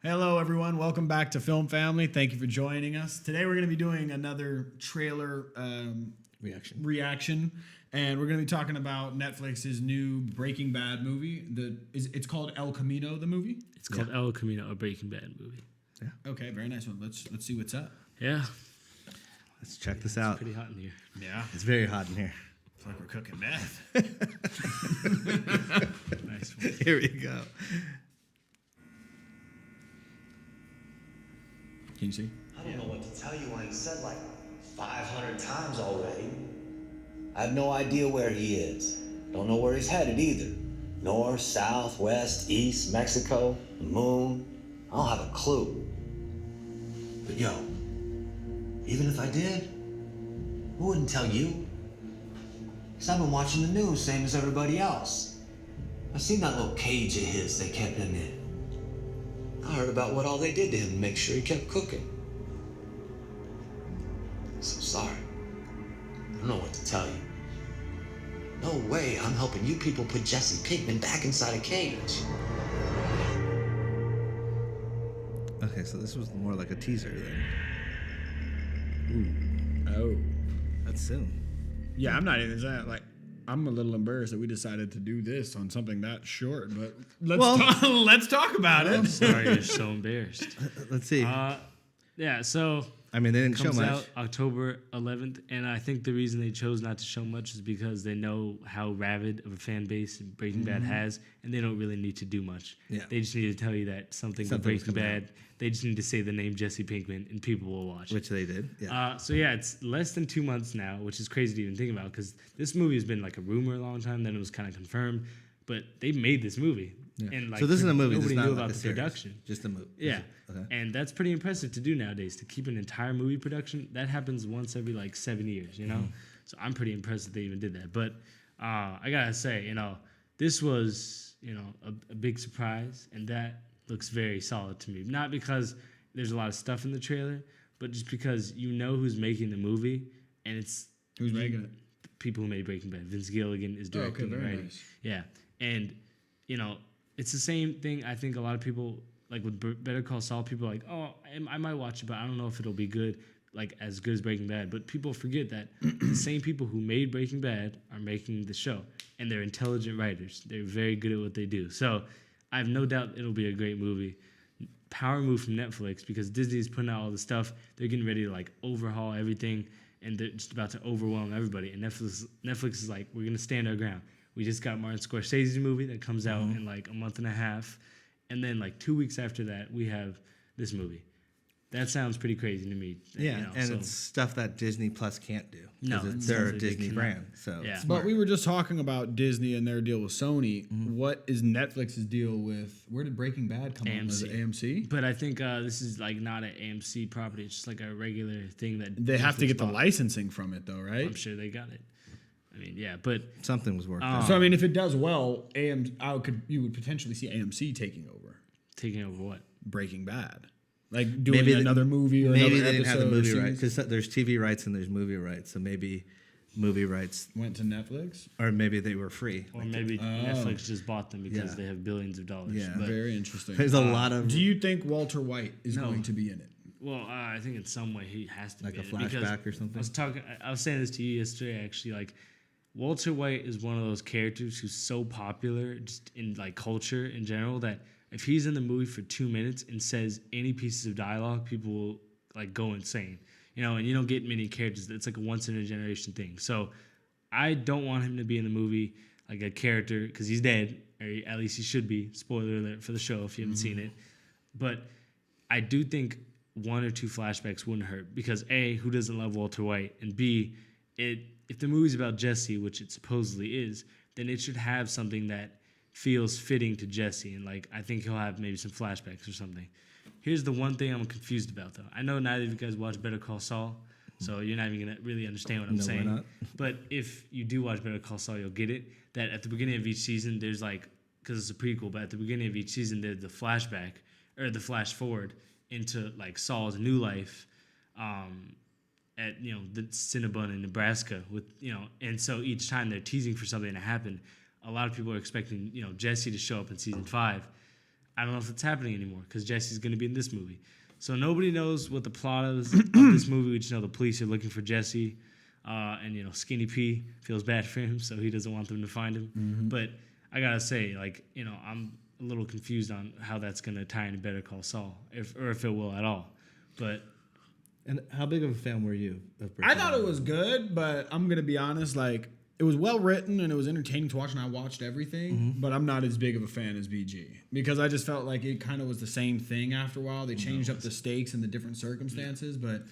Hello, everyone. Welcome back to Film Family. Thank you for joining us. Today, we're going to be doing another trailer reaction, and we're going to be talking about Netflix's new Breaking Bad movie. It's called El Camino, the movie? It's called El Camino, a Breaking Bad movie. Yeah. Okay, very nice one. Let's see what's up. Yeah. Let's check this out. It's pretty hot in here. Yeah. It's very hot in here. It's like we're cooking meth. Nice one. Here we go. Can you see? I don't know what to tell you when he said like 500 times already. I have no idea where he is. Don't know where he's headed either. North, south, west, east, Mexico, the moon. I don't have a clue. But yo, even if I did, I wouldn't tell you. Because I've been watching the news, same as everybody else. I seen that little cage of his they kept him in. I heard about what all they did to him to make sure he kept cooking. So sorry. I don't know what to tell you. No way I'm helping you people put Jesse Pinkman back inside a cage. Okay, so this was more like a teaser then. Oh. That's soon. Yeah, I'm not even saying, I'm a little embarrassed that we decided to do this on something that short, but let's talk about it. I'm sorry you're so embarrassed. Let's see. Yeah, so I mean, they didn't show comes much. out October 11th, and I think the reason they chose not to show much is because they know how rabid of a fan base Breaking Bad has, and they don't really need to do much. Yeah. They just need to tell you that something with Something's Breaking coming Bad, they just need to say the name Jesse Pinkman, and people will watch it. Which they did. Yeah. So yeah, it's less than 2 months now, which is crazy to even think about because this movie has been like a rumor a long time. Then it was kind of confirmed, but they made this movie, and like so this is a movie. Nobody This is knew not about like a the series. production. Just a movie. Yeah, Okay. and that's pretty impressive to do nowadays. To keep an entire movie production, that happens once every like 7 years, you know. So I'm pretty impressed that they even did that. But I gotta say, this was a big surprise, and that looks very solid to me. Not because there's a lot of stuff in the trailer, but just because who's making the movie, and it's Who's making it? the people who made Breaking Bad. Vince Gilligan is directing and very writing. nice. Yeah, and it's the same thing. I think a lot of people like with Better Call Saul. People are like, oh, I might watch it, but I don't know if it'll be good, like as good as Breaking Bad. But people forget that the same people who made Breaking Bad are making the show, and they're intelligent writers. They're very good at what they do. So I have no doubt it'll be a great movie. Power move from Netflix because Disney's putting out all the stuff. They're getting ready to like overhaul everything, and they're just about to overwhelm everybody. And Netflix is like, we're gonna stand our ground. We just got Martin Scorsese's movie that comes out in like a month and a half, and then like 2 weeks after that, we have this movie. That sounds pretty crazy to me. Yeah, it's stuff that Disney Plus can't do. No, because they're a something they Disney cannot. brand. So Yeah. smart. But we were just talking about Disney and their deal with Sony. What is Netflix's deal with? Where did Breaking Bad come on? Was it AMC? But I think this is like not an AMC property. It's just like a regular thing that They have to Netflix get the bought. licensing from it, though, right? I'm sure they got it. I mean, yeah, but something was working. out. So I mean, if it does well, you would potentially see AMC taking over taking over what? Breaking Bad, like doing Maybe another movie or maybe another they didn't have the episode or movie right series. because there's TV rights and there's movie rights. So maybe movie rights, Went to Netflix. or maybe they were free. Or maybe Netflix just bought them because they have billions of dollars. Yeah. But, Very interesting. There's a lot of Do you think Walter White is No. going to be in it? well, I think in some way he has to Like be a in it because flashback or something? I was saying this to you yesterday. Actually, like Walter White is one of those characters who's so popular just in like culture in general that if he's in the movie for 2 minutes and says any pieces of dialogue, people will like go insane. And you don't get many characters. It's like a once in a generation thing. So I don't want him to be in the movie like a character because he's dead, or at least he should be. Spoiler alert for the show if you haven't seen it. But I do think 1 or 2 flashbacks wouldn't hurt because A, who doesn't love Walter White, and B, if the movie's about Jesse, which it supposedly is, then it should have something that feels fitting to Jesse, and like I think he'll have maybe some flashbacks or something. Here's the one thing I'm confused about though. I know neither of you guys watch Better Call Saul, so you're not even gonna really understand what I'm No, we're saying. not. But if you do watch Better Call Saul, you'll get it. That at the beginning of each season, there's like, because it's a prequel, but at the beginning of each season, there's the flashback or the flash forward into like Saul's new life. At the Cinnabon in Nebraska with and so each time they're teasing for something to happen. A lot of people are expecting Jesse to show up in season 5. I don't know if it's happening anymore because Jesse's going to be in this movie. So nobody knows what the plot is of this movie. We just know the police are looking for Jesse, and Skinny P feels bad for him, so he doesn't want them to find him. Mm-hmm. But I gotta say, I'm a little confused on how that's gonna tie into Better Call Saul, if it will at all. But and how big of a fan were you of I Breaking thought Bad? it was good, but I'm gonna be honest, it was well written and it was entertaining to watch, and I watched everything. But I'm not as big of a fan as BG because I just felt like it kind of was the same thing after a while. They changed up the stakes and the different circumstances, but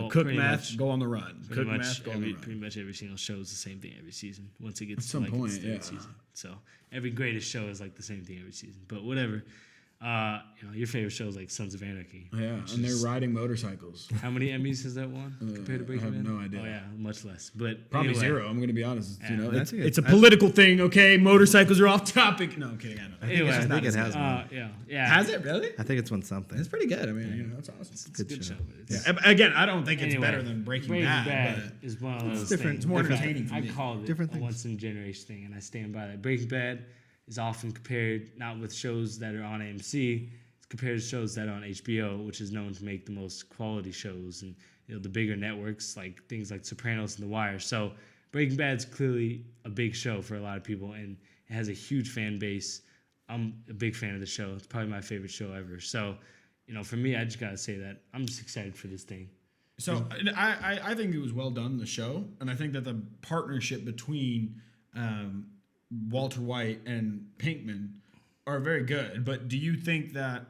cook meth, go on the run. Cook meth, go on the run. Pretty much every single show is the same thing every season. Once it gets At some point, its third season, so every greatest show is like the same thing every season. But whatever. Your favorite show is like Sons of Anarchy. Yeah, and they're riding motorcycles. How many Emmys has that won compared to Breaking Bad? I have no idea. Oh yeah, much less. But Probably anyway, 0. I'm going to be honest. Yeah. It's a political thing, okay? Motorcycles are off topic. No, I'm kidding. I think it has one. Yeah. Has it really? I think it's won something. It's pretty good. I mean, that's awesome. It's a good show. Again, I don't think it's better than Breaking Bad. But is one of those different. things. It's more entertaining for me. I called it Different a things. once in a generation thing, and I stand by that. Breaking Bad is often compared not with shows that are on AMC. It's compared to shows that are on HBO, which is known to make the most quality shows, and the bigger networks like things like Sopranos and The Wire. So Breaking Bad's clearly a big show for a lot of people, and it has a huge fan base. I'm a big fan of the show. It's probably my favorite show ever. So, for me, I just gotta say that I'm just excited for this thing. So I think it was well done, the show, and I think that the partnership between Walter White and Pinkman are very good. But do you think that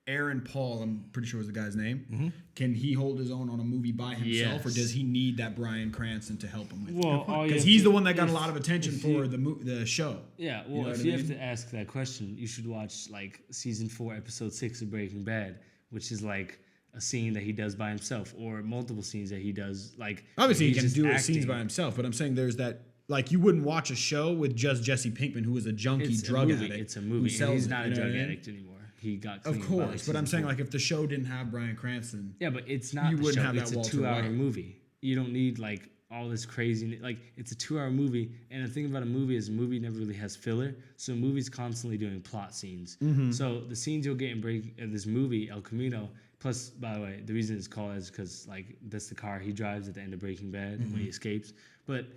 Aaron Paul, I'm pretty sure was the guy's name, can he hold his own on a movie by himself, or does he need that Bryan Cranston to help him with it? Because he's the one that got a lot of attention for the show. Yeah, well, if you have to ask that question, you should watch season 4, episode 6 of Breaking Bad, which is like a scene that he does by himself, or multiple scenes that he does. Obviously, he can do scenes by himself, but I'm saying there's that. You wouldn't watch a show with just Jesse Pinkman, who was a junkie drug addict. It's a movie. And he's not a drug addict anymore. He got clean. Of course, but I'm saying if the show didn't have Bryan Cranston, yeah, but it's not. You wouldn't have that It's a Walter 2-hour White. movie. You don't need all this crazy. It's a 2-hour movie, and the thing about a movie is a movie never really has filler. So a movie's constantly doing plot scenes. So the scenes you'll get in this movie, El Camino. Plus, by the way, the reason it's called is because that's the car he drives at the end of Breaking Bad when he escapes. But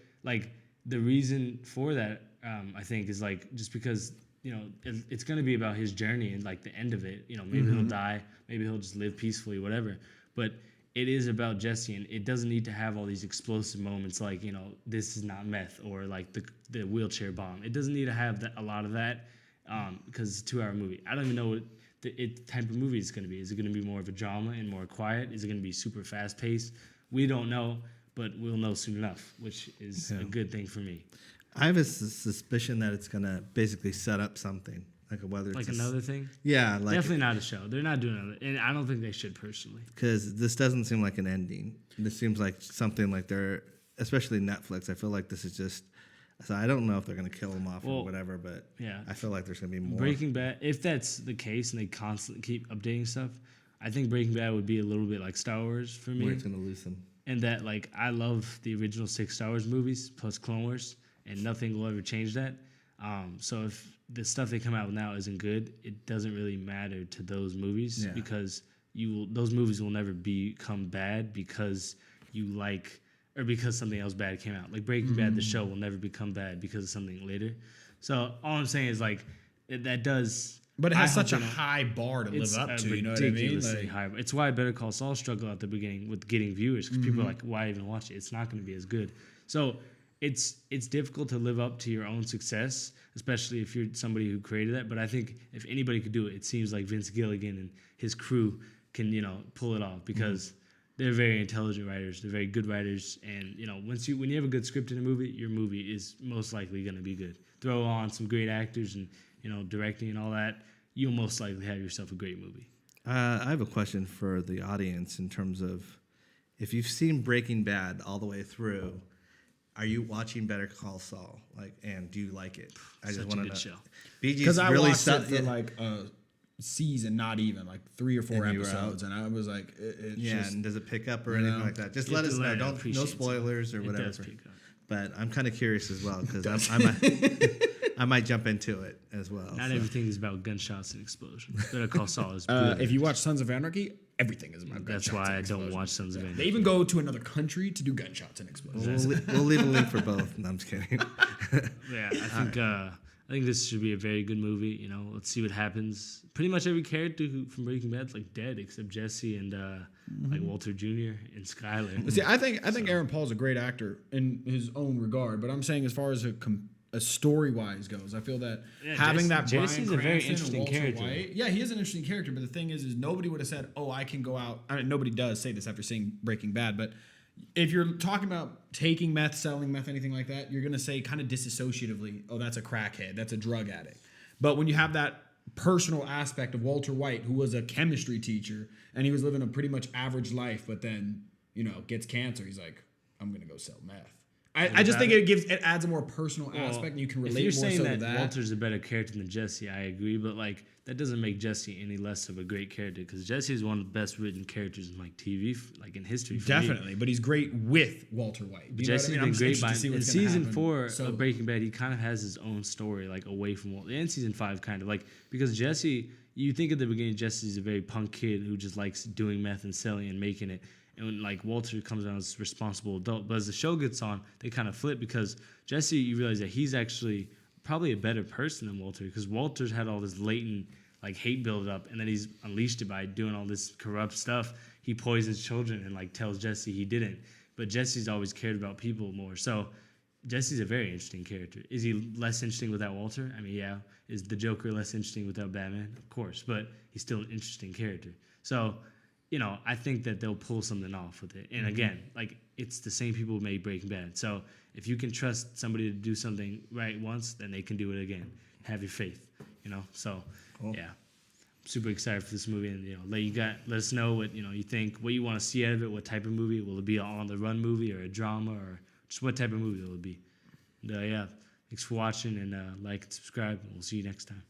the reason for that, I think, is just because it's going to be about his journey and the end of it. Maybe he'll die, maybe he'll just live peacefully, whatever. But it is about Jesse, and it doesn't need to have all these explosive moments this is not meth, or the wheelchair bomb. It doesn't need to have a lot of that because it's a 2-hour movie. I don't even know what the type of movie it's going to be. Is it going to be more of a drama and more quiet? Is it going to be super fast paced? We don't know, but we'll know soon enough, which is a good thing for me. I have a suspicion that it's gonna basically set up something, whether it's another thing. Yeah, definitely not a show. They're not doing another, and I don't think they should personally. Because this doesn't seem like an ending. This seems like something they're, especially Netflix. I feel like this is just. So I don't know if they're gonna kill him off or whatever, but yeah, I feel like there's gonna be more. Breaking Bad. If that's the case, and they constantly keep updating stuff, I think Breaking Bad would be a little bit like Star Wars for me. Where it's gonna lose them. And that I love the original 6 Star Wars movies plus Clone Wars, and nothing will ever change that. So if the stuff they come out with now isn't good, it doesn't really matter to those movies because those movies will never become bad because or because something else bad came out. Breaking Bad, the show will never become bad because of something later. So all I'm saying is that does. But it has such a high bar to live up to, you know what I mean? High. It's why Better Call Saul struggled at the beginning with getting viewers, because people are like, why even watch it? It's not going to be as good. So it's difficult to live up to your own success, especially if you're somebody who created that. But I think if anybody could do it, it seems like Vince Gilligan and his crew can, pull it off, because they're very intelligent writers. They're very good writers. And, when you have a good script in a movie, your movie is most likely going to be good. Throw on some great actors and, directing and all that, you'll most likely have yourself a great movie. I have a question for the audience in terms of, if you've seen Breaking Bad all the way through, are you watching Better Call Saul? And do you like it? I just want to know. Show. Because I watched it for a season, not even 3 or 4 episodes, and I was like, and does it pick up or anything like that? Just let us know. No spoilers or whatever. But I'm kind of curious as well, because I might jump into it as well. Not so. everything is about gunshots and explosions. Better Call Saul is If you watch Sons of Anarchy, everything is about That's gunshots why and I don't explosions. watch Sons of They Anarchy. even go to another country to do gunshots and explosions. We'll leave a link for both. No, I'm just kidding. Yeah, I think this should be a very good movie. You know, let's see what happens. Pretty much every character from Breaking Bad's like dead except Jesse and like Walter Jr. and Skyler. See, I think Aaron Paul's a great actor in his own regard, but I'm saying as far as a story wise goes, I feel that having that Bryan Jesse's a very Cranston and interesting Walter character. White, yeah, he is an interesting character. But the thing is nobody would have said, "Oh, I can go out." I mean, nobody does say this after seeing Breaking Bad, but if you're talking about taking meth, selling meth, anything like that, you're gonna say kind of disassociatively, "Oh, that's a crackhead, that's a drug addict." But when you have that personal aspect of Walter White, who was a chemistry teacher and he was living a pretty much average life, but then gets cancer, he's like, "I'm gonna go sell meth." I just think it adds a more personal aspect, and you can relate if you're more saying so that to that. Walter's a better character than Jesse, I agree, but like that doesn't make Jesse any less of a great character because Jesse is one of the best written characters in like TV, like in history. For me. Definitely, but he's great with Walter White. Do you know what I Jesse's mean? been I'm just great interested by to see in what's gonna season happen. 4 So- of Breaking Bad. He kind of has his own story, like away from Walter, and season 5 kind of like because Jesse. You think at the beginning Jesse's a very punk kid who just likes doing meth and selling and making it. And when like Walter comes around as a responsible adult, but as the show gets on, they kind of flip because Jesse, you realize that he's actually probably a better person than Walter because Walter's had all this latent like hate build up, and then he's unleashed it by doing all this corrupt stuff. He poisons children and like tells Jesse he didn't, but Jesse's always cared about people more. So Jesse's a very interesting character. Is he less interesting without Walter? I mean, yeah. Is the Joker less interesting without Batman? Of course, but he's still an interesting character. So, I think that they'll pull something off with it. And again, like it's the same people who made Breaking Bad. So if you can trust somebody to do something right once, then they can do it again. Have your faith, So, yeah, I'm super excited for this movie, and let us know what you think, what you want to see out of it, what type of movie will it be, on the run movie or a drama or just what type of movie will it be? And yeah, thanks for watching and like and subscribe. And we'll see you next time.